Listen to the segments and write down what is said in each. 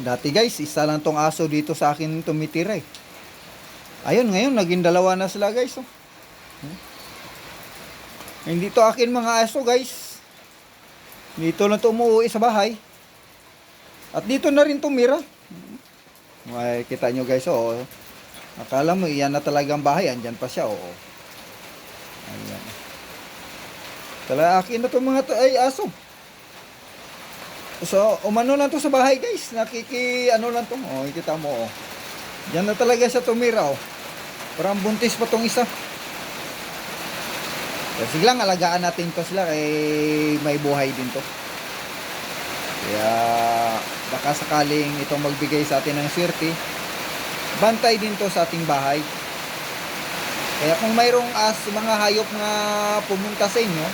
Dati guys, isa lang tong aso dito sa akin tumitira eh. Ayun, ngayon naging dalawa na sila guys. Oh. Hindi to akin mga aso guys. Dito lang to umuwi sa bahay. At dito na rin tumira. Ay, kita nyo guys, oh. Akala mo, iyan na talagang bahay. Andyan pa siya, oh. Ayan. Talaga akin na to mga ay aso. So, umano lang to sa bahay guys. Ano lang to. Oh, kita mo, oh. Diyan na talaga siya tumira, oh. Parang buntis pa tong isa. Kasi lang, alagaan natin to sila kay may buhay din to. Kaya, baka sakaling itong magbigay sa atin ng swerte, bantay din to sa ating bahay. Kaya kung mayroong mga hayop na pumunta sa inyo,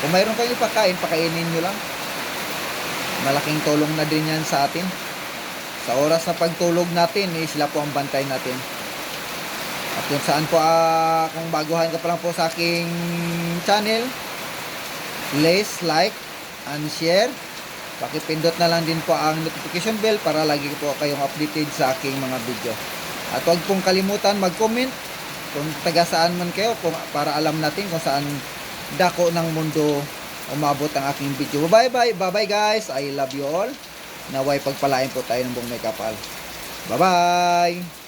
kung mayroong kayo pakain, pakainin nyo lang. Malaking tulong na din yan sa atin. Sa oras na pagtulog natin, sila po ang bantay natin. At kung saan po, kung baguhan ka pa lang po sa aking channel, please like and share. Pakipindot na lang din po ang notification bell para lagi po kayong updated sa aking mga video. At huwag pong kalimutan mag-comment kung taga saan man kayo para alam natin kung saan dako ng mundo umabot ang aking video. Bye bye guys. I love you all. Naway pagpalain po tayo ng buong may kapal. Bye bye.